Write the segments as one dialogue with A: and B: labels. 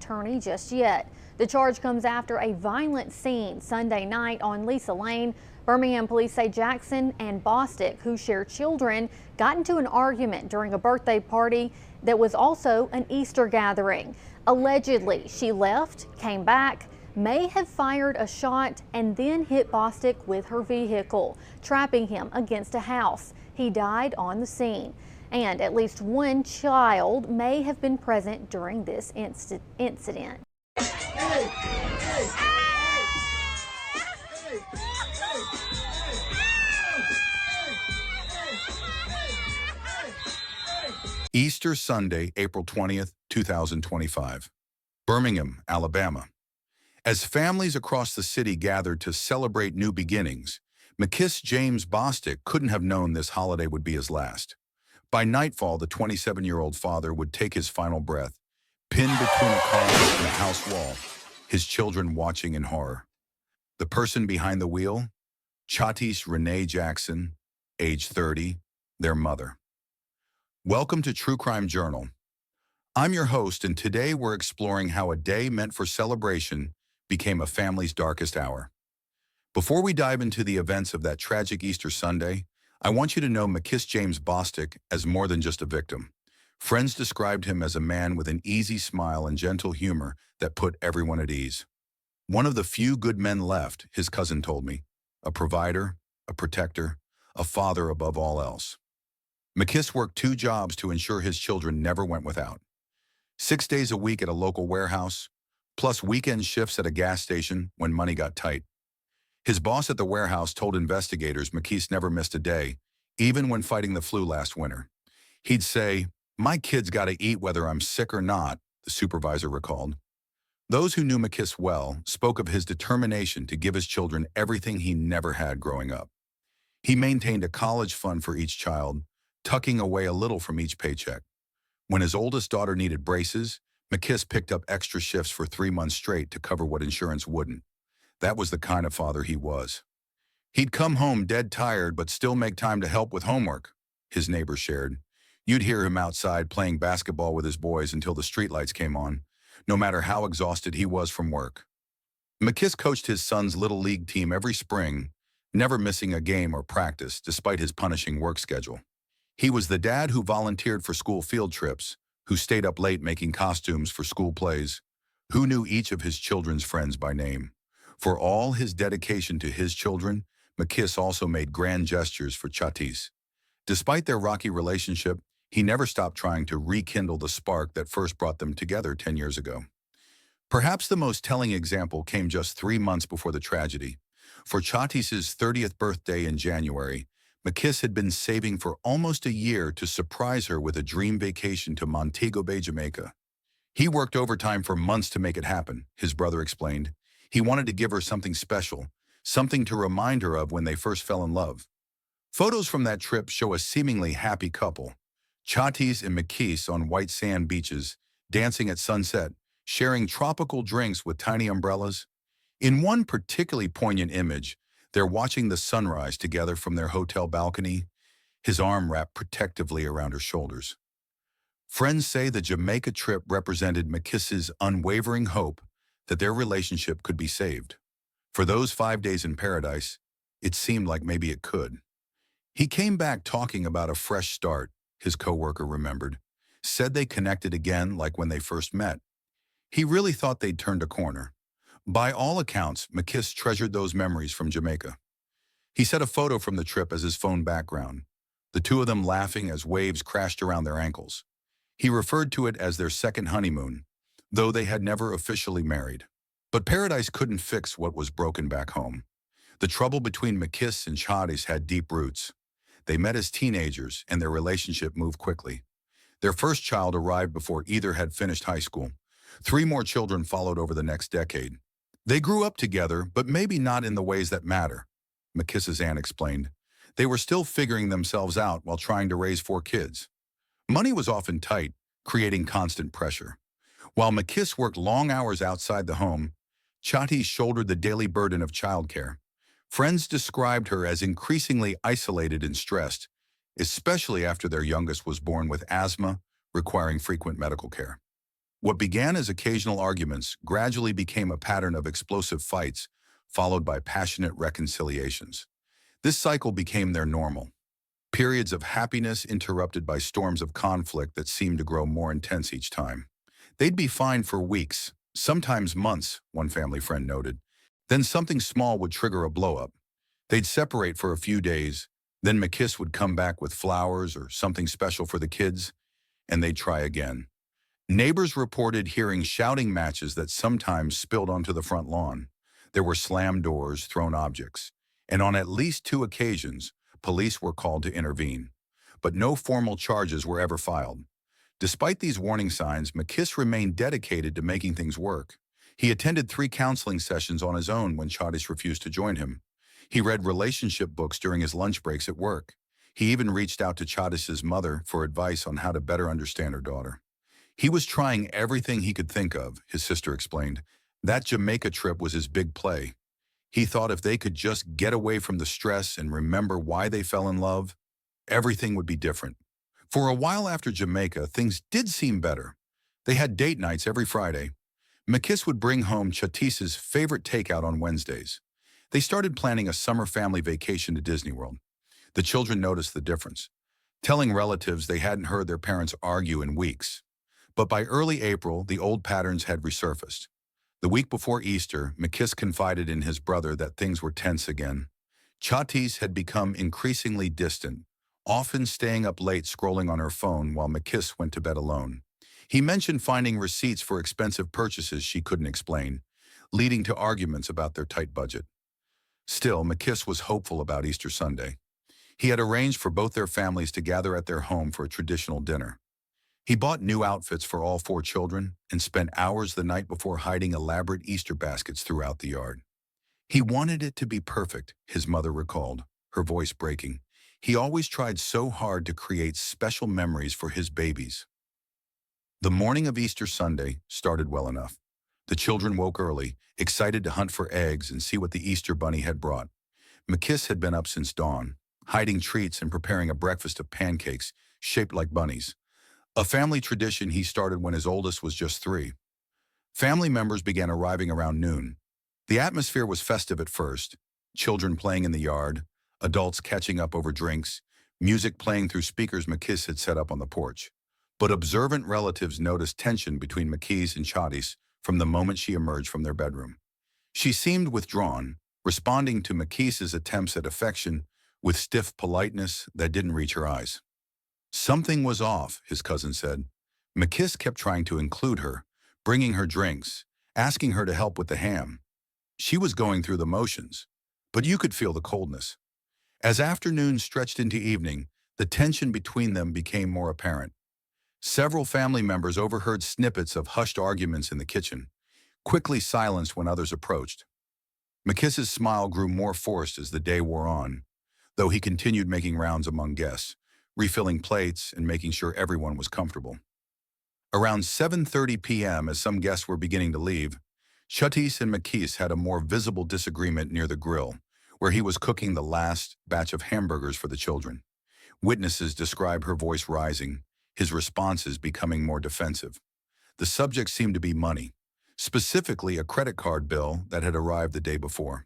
A: attorney just yet. The charge comes after a violent scene Sunday night on Lisa Lane. Birmingham police say Jackson and Bostic, who share children, got into an argument during a birthday party that was also an Easter gathering. Allegedly, she left, came back, may have fired a shot, and then hit Bostic with her vehicle, trapping him against a house. He died on the scene. And at least one child may have been present during this incident.
B: Easter Sunday, April 20th, 2025. Birmingham, Alabama. As families across the city gathered to celebrate new beginnings, McKeese James Bostic couldn't have known this holiday would be his last. By nightfall, the 27-year-old father would take his final breath, pinned between a car and a house wall, his children watching in horror. The person behind the wheel? Shatice Jackson, age 30, their mother. Welcome to True Crime Journal. I'm your host, and today we're exploring how a day meant for celebration became a family's darkest hour. Before we dive into the events of that tragic Easter Sunday, I want you to know McKeese James Bostic as more than just a victim. Friends described him as a man with an easy smile and gentle humor that put everyone at ease. One of the few good men left, his cousin told me. A provider, a protector, a father above all else. McKeese worked 2 jobs to ensure his children never went without. 6 days a week at a local warehouse, plus weekend shifts at a gas station when money got tight. His boss at the warehouse told investigators McKeese never missed a day, even when fighting the flu last winter. He'd say, "My kids gotta eat whether I'm sick or not," the supervisor recalled. Those who knew McKeese well spoke of his determination to give his children everything he never had growing up. He maintained a college fund for each child, tucking away a little from each paycheck. When his oldest daughter needed braces, McKeese picked up extra shifts for 3 months straight to cover what insurance wouldn't. That was the kind of father he was. He'd come home dead tired but still make time to help with homework, his neighbors shared. You'd hear him outside playing basketball with his boys until the streetlights came on, no matter how exhausted he was from work. McKeese coached his son's little league team every spring, never missing a game or practice despite his punishing work schedule. He was the dad who volunteered for school field trips, who stayed up late making costumes for school plays, who knew each of his children's friends by name. For all his dedication to his children, McKeese also made grand gestures for Shatice. Despite their rocky relationship, he never stopped trying to rekindle the spark that first brought them together 10 years ago. Perhaps the most telling example came just 3 months before the tragedy. For Shatice's 30th birthday in January, McKeese had been saving for almost a year to surprise her with a dream vacation to Montego Bay, Jamaica. He worked overtime for months to make it happen, his brother explained. He wanted to give her something special, something to remind her of when they first fell in love. Photos from that trip show a seemingly happy couple, Shatice and McKeese on white sand beaches, dancing at sunset, sharing tropical drinks with tiny umbrellas. In one particularly poignant image, they're watching the sunrise together from their hotel balcony, his arm wrapped protectively around her shoulders. Friends say the Jamaica trip represented McKeese's unwavering hope that their relationship could be saved. For those 5 days in paradise, it seemed like maybe it could. He came back talking about a fresh start, his coworker remembered, said they connected again like when they first met. He really thought they'd turned a corner. By all accounts, McKeese treasured those memories from Jamaica. He set a photo from the trip as his phone background, the two of them laughing as waves crashed around their ankles. He referred to it as their second honeymoon, though they had never officially married. But paradise couldn't fix what was broken back home. The trouble between McKeese and Shatice had deep roots. They met as teenagers, and their relationship moved quickly. Their first child arrived before either had finished high school. 3 more children followed over the next decade. They grew up together, but maybe not in the ways that matter, McKeese's aunt explained. They were still figuring themselves out while trying to raise 4 kids. Money was often tight, creating constant pressure. While McKeese worked long hours outside the home, Shatice shouldered the daily burden of childcare. Friends described her as increasingly isolated and stressed, especially after their youngest was born with asthma, requiring frequent medical care. What began as occasional arguments gradually became a pattern of explosive fights, followed by passionate reconciliations. This cycle became their normal. Periods of happiness interrupted by storms of conflict that seemed to grow more intense each time. They'd be fine for weeks, sometimes months, one family friend noted. Then something small would trigger a blow-up. They'd separate for a few days, then McKeese would come back with flowers or something special for the kids, and they'd try again. Neighbors reported hearing shouting matches that sometimes spilled onto the front lawn. There were slammed doors, thrown objects, and on at least 2 occasions, police were called to intervene. But no formal charges were ever filed. Despite these warning signs, McKeese remained dedicated to making things work. He attended 3 counseling sessions on his own when Shatice refused to join him. He read relationship books during his lunch breaks at work. He even reached out to Shatice's mother for advice on how to better understand her daughter. He was trying everything he could think of, his sister explained. That Jamaica trip was his big play. He thought if they could just get away from the stress and remember why they fell in love, everything would be different. For a while after Jamaica, things did seem better. They had date nights every Friday. McKeese would bring home Shatice's favorite takeout on Wednesdays. They started planning a summer family vacation to Disney World. The children noticed the difference, telling relatives they hadn't heard their parents argue in weeks. But by early April, the old patterns had resurfaced. The week before Easter, McKeese confided in his brother that things were tense again. Shatice had become increasingly distant, often staying up late scrolling on her phone while McKeese went to bed alone. He mentioned finding receipts for expensive purchases she couldn't explain, leading to arguments about their tight budget. Still, McKeese was hopeful about Easter Sunday. He had arranged for both their families to gather at their home for a traditional dinner. He bought new outfits for all 4 children and spent hours the night before hiding elaborate Easter baskets throughout the yard. He wanted it to be perfect, his mother recalled, her voice breaking. He always tried so hard to create special memories for his babies. The morning of Easter Sunday started well enough. The children woke early, excited to hunt for eggs and see what the Easter bunny had brought. McKeese had been up since dawn, hiding treats and preparing a breakfast of pancakes shaped like bunnies. A family tradition he started when his oldest was just 3. Family members began arriving around noon. The atmosphere was festive at first, children playing in the yard, adults catching up over drinks, music playing through speakers McKeese had set up on the porch. But observant relatives noticed tension between McKeese and Shatice from the moment she emerged from their bedroom. She seemed withdrawn, responding to McKeese's attempts at affection with stiff politeness that didn't reach her eyes. Something was off, his cousin said. McKeese kept trying to include her, bringing her drinks, asking her to help with the ham. She was going through the motions, but you could feel the coldness. As afternoon stretched into evening, the tension between them became more apparent. Several family members overheard snippets of hushed arguments in the kitchen, quickly silenced when others approached. McKeese's smile grew more forced as the day wore on, though he continued making rounds among guests, refilling plates and making sure everyone was comfortable. Around 7:30 p.m., as some guests were beginning to leave, Shatice and McKeese had a more visible disagreement near the grill, where he was cooking the last batch of hamburgers for the children. Witnesses describe her voice rising, his responses becoming more defensive. The subject seemed to be money, specifically a credit card bill that had arrived the day before.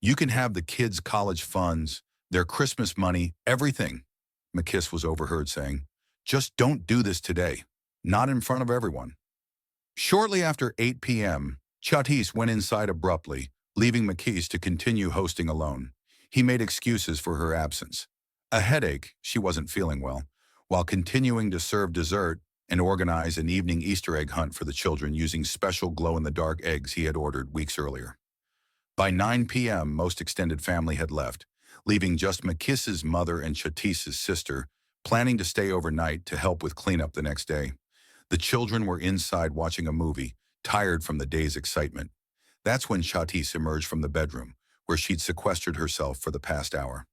B: "You can have the kids' college funds, their Christmas money, everything," McKeese was overheard saying. "Just don't do this today, not in front of everyone." Shortly after 8 p.m., Shatice went inside abruptly, leaving McKeese to continue hosting alone. He made excuses for her absence. A headache, she wasn't feeling well, while continuing to serve dessert and organize an evening Easter egg hunt for the children using special glow-in-the-dark eggs he had ordered weeks earlier. By 9 p.m., most extended family had left, leaving just McKeese's mother and Shatice's sister, planning to stay overnight to help with cleanup the next day. The children were inside watching a movie, tired from the day's excitement. That's when Shatice emerged from the bedroom, where she'd sequestered herself for the past hour.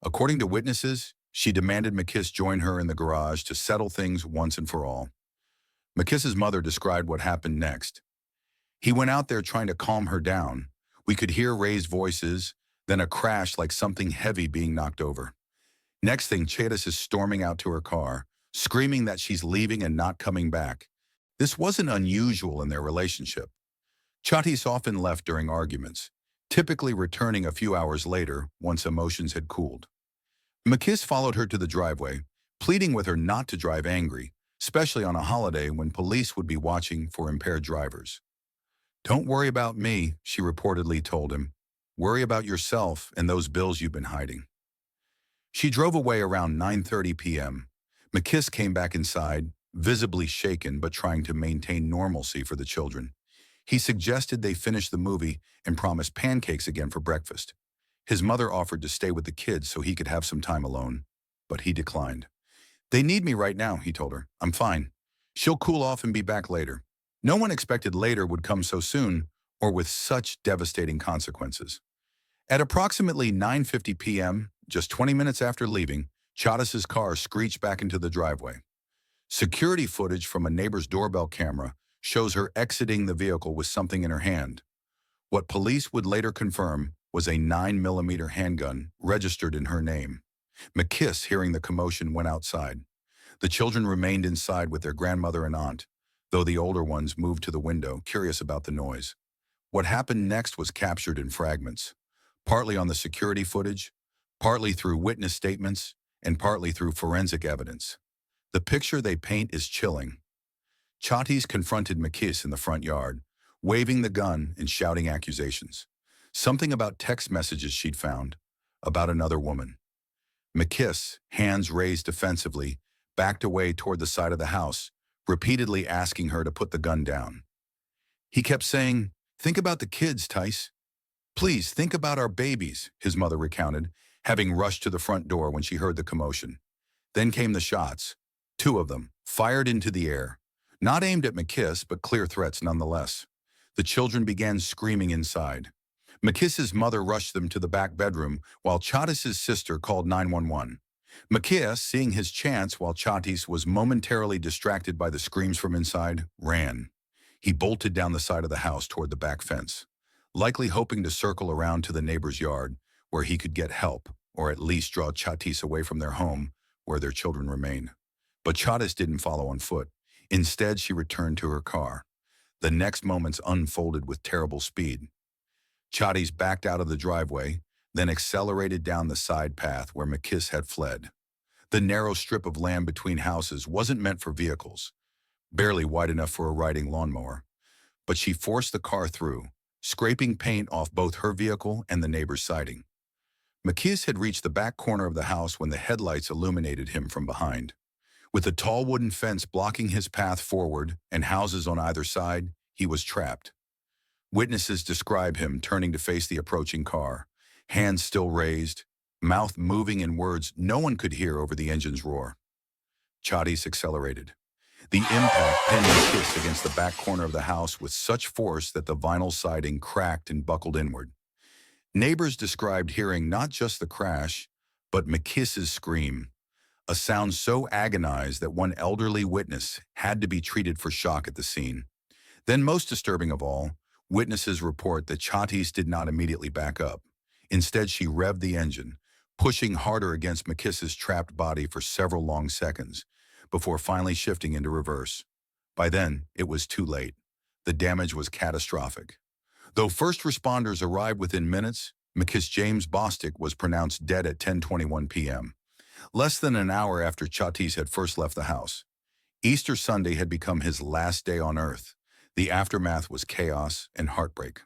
B: According to witnesses, she demanded McKeese join her in the garage to settle things once and for all. McKeese's mother described what happened next. "He went out there trying to calm her down. We could hear raised voices, then a crash like something heavy being knocked over. Next thing, Shatice is storming out to her car, screaming that she's leaving and not coming back. This wasn't unusual in their relationship. Shatice often left during arguments, typically returning a few hours later once emotions had cooled. McKeese followed her to the driveway, pleading with her not to drive angry, especially on a holiday when police would be watching for impaired drivers. "Don't worry about me," she reportedly told him. "Worry about yourself and those bills you've been hiding." She drove away around 9:30 p.m. McKeese came back inside, visibly shaken but trying to maintain normalcy for the children. He suggested they finish the movie and promised pancakes again for breakfast. His mother offered to stay with the kids so he could have some time alone, but he declined. "They need me right now," he told her. "I'm fine. She'll cool off and be back later." No one expected later would come so soon or with such devastating consequences. At approximately 9:50 p.m., just 20 minutes after leaving, Shatice's car screeched back into the driveway. Security footage from a neighbor's doorbell camera shows her exiting the vehicle with something in her hand. What police would later confirm was a 9mm handgun registered in her name. McKeese, hearing the commotion, went outside. The children remained inside with their grandmother and aunt, though the older ones moved to the window, curious about the noise. What happened next was captured in fragments, partly on the security footage, partly through witness statements, and partly through forensic evidence. The picture they paint is chilling. Shatice confronted McKeese in the front yard, waving the gun and shouting accusations. Something about text messages she'd found, about another woman. McKeese, hands raised defensively, backed away toward the side of the house, repeatedly asking her to put the gun down. He kept saying, "Think about the kids, Tice. Please, think about our babies," his mother recounted, having rushed to the front door when she heard the commotion. Then came the shots, 2 of them, fired into the air. Not aimed at McKeese, but clear threats nonetheless. The children began screaming inside. McKeese's mother rushed them to the back bedroom, while Shatice's sister called 911. McKeese, seeing his chance while Shatice was momentarily distracted by the screams from inside, ran. He bolted down the side of the house toward the back fence, likely hoping to circle around to the neighbor's yard, where he could get help, or at least draw Shatice away from their home, where their children remained. But Shatice didn't follow on foot. Instead, she returned to her car. The next moments unfolded with terrible speed. Shatice backed out of the driveway, then accelerated down the side path where McKeese had fled. The narrow strip of land between houses wasn't meant for vehicles, barely wide enough for a riding lawnmower. But she forced the car through, scraping paint off both her vehicle and the neighbor's siding. McKeese had reached the back corner of the house when the headlights illuminated him from behind. With a tall wooden fence blocking his path forward and houses on either side, he was trapped. Witnesses describe him turning to face the approaching car, hands still raised, mouth moving in words no one could hear over the engine's roar. Shatice accelerated. The impact pinned McKeese against the back corner of the house with such force that the vinyl siding cracked and buckled inward. Neighbors described hearing not just the crash, but McKeese's scream, a sound so agonized that one elderly witness had to be treated for shock at the scene. Then, most disturbing of all, witnesses report that Shatice did not immediately back up. Instead, she revved the engine, pushing harder against McKeese's trapped body for several long seconds, before finally shifting into reverse. By then, it was too late. The damage was catastrophic. Though first responders arrived within minutes, McKeese Bostic was pronounced dead at 10:21 p.m., less than an hour after Shatice had first left the house. Easter Sunday had become his last day on Earth. The aftermath was chaos and heartbreak.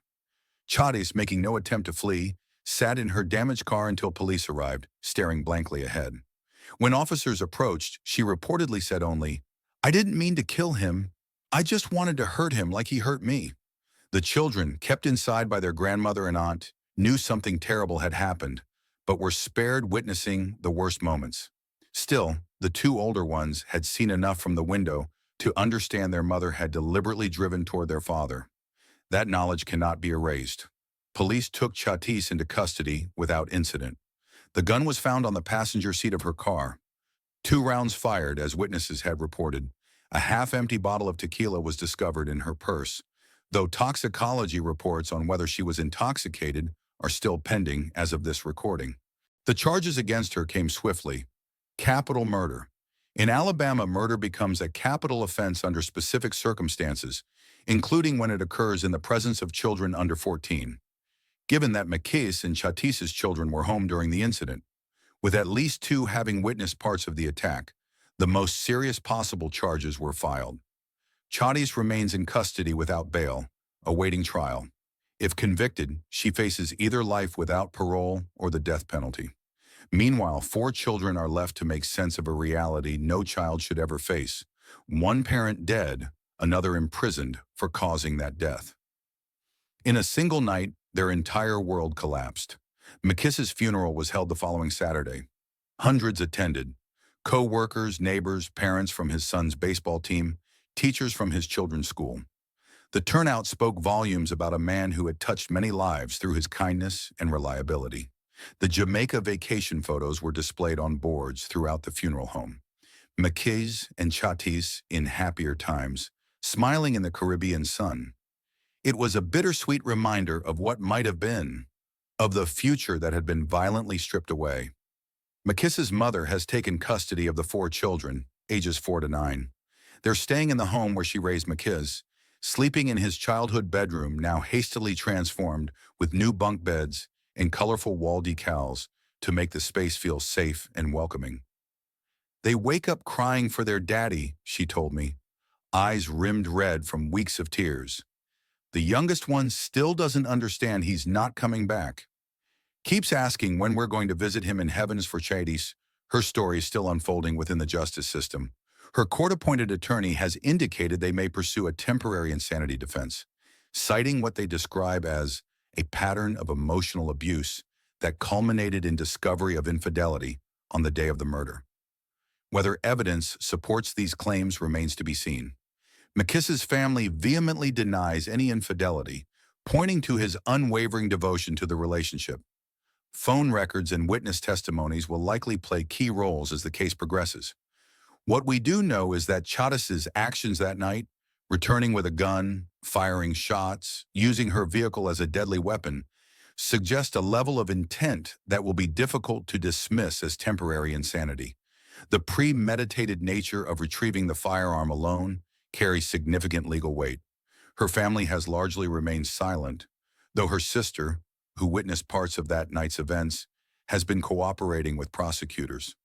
B: Shatice, making no attempt to flee, sat in her damaged car until police arrived, staring blankly ahead. When officers approached, she reportedly said only, "I didn't mean to kill him. I just wanted to hurt him like he hurt me." The children, kept inside by their grandmother and aunt, knew something terrible had happened, but were spared witnessing the worst moments. Still, the 2 older ones had seen enough from the window to understand their mother had deliberately driven toward their father. That knowledge cannot be erased. Police took Shatice into custody without incident. The gun was found on the passenger seat of her car. 2 rounds fired, as witnesses had reported. A half-empty bottle of tequila was discovered in her purse, though toxicology reports on whether she was intoxicated are still pending as of this recording. The charges against her came swiftly. Capital murder. In Alabama, murder becomes a capital offense under specific circumstances, including when it occurs in the presence of children under 14. Given that McKeese and Shatice's children were home during the incident, with at least two having witnessed parts of the attack, the most serious possible charges were filed. Shatice remains in custody without bail, awaiting trial. If convicted, she faces either life without parole or the death penalty. Meanwhile, 4 children are left to make sense of a reality no child should ever face. One parent dead, another imprisoned for causing that death. In a single night, their entire world collapsed. McKeese's funeral was held the following Saturday. Hundreds attended. Co-workers, neighbors, parents from his son's baseball team, teachers from his children's school. The turnout spoke volumes about a man who had touched many lives through his kindness and reliability. The Jamaica vacation photos were displayed on boards throughout the funeral home. McKeese and Shatice in happier times, smiling in the Caribbean sun. It was a bittersweet reminder of what might have been, of the future that had been violently stripped away. McKeese's mother has taken custody of the 4 children, ages 4 to 9. They're staying in the home where she raised McKeese, sleeping in his childhood bedroom now hastily transformed with new bunk beds and colorful wall decals to make the space feel safe and welcoming. They wake up crying for their daddy, she told me, eyes rimmed red from weeks of tears. The youngest one still doesn't understand he's not coming back. Keeps asking when we're going to visit him in heavens for Shatice. Her story is still unfolding within the justice system. Her court-appointed attorney has indicated they may pursue a temporary insanity defense, citing what they describe as a pattern of emotional abuse that culminated in discovery of infidelity on the day of the murder. Whether evidence supports these claims remains to be seen. McKeese's family vehemently denies any infidelity, pointing to his unwavering devotion to the relationship. Phone records and witness testimonies will likely play key roles as the case progresses. What we do know is that Shatice's actions that night, returning with a gun, firing shots, using her vehicle as a deadly weapon, suggest a level of intent that will be difficult to dismiss as temporary insanity. The premeditated nature of retrieving the firearm alone carries significant legal weight. Her family has largely remained silent, though her sister, who witnessed parts of that night's events, has been cooperating with prosecutors.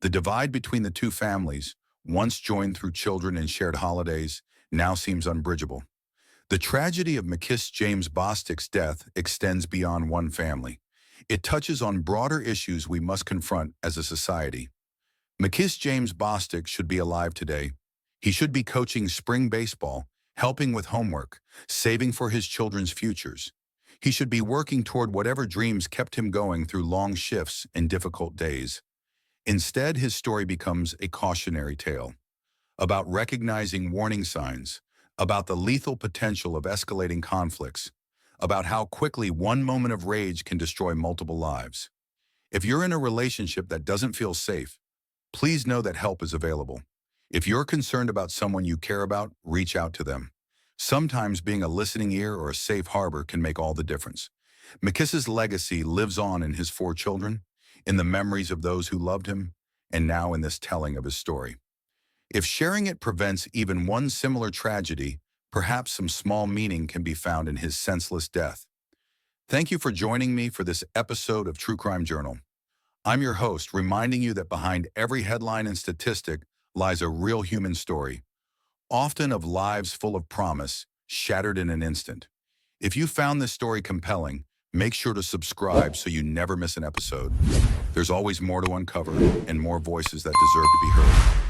B: The divide between the two families, once joined through children and shared holidays, now seems unbridgeable. The tragedy of McKeese Bostic's death extends beyond one family. It touches on broader issues we must confront as a society. McKeese Bostic should be alive today. He should be coaching spring baseball, helping with homework, saving for his children's futures. He should be working toward whatever dreams kept him going through long shifts and difficult days. Instead, his story becomes a cautionary tale about recognizing warning signs, about the lethal potential of escalating conflicts, about how quickly one moment of rage can destroy multiple lives. If you're in a relationship that doesn't feel safe, please know that help is available. If you're concerned about someone you care about, reach out to them. Sometimes being a listening ear or a safe harbor can make all the difference. McKeese's legacy lives on in his 4 children, in the memories of those who loved him, and now in this telling of his story. If sharing it prevents even one similar tragedy, perhaps some small meaning can be found in his senseless death. Thank you for joining me for this episode of True Crime Journal. I'm your host, reminding you that behind every headline and statistic lies a real human story, often of lives full of promise, shattered in an instant. If you found this story compelling, make sure to subscribe so you never miss an episode. There's always more to uncover and more voices that deserve to be heard.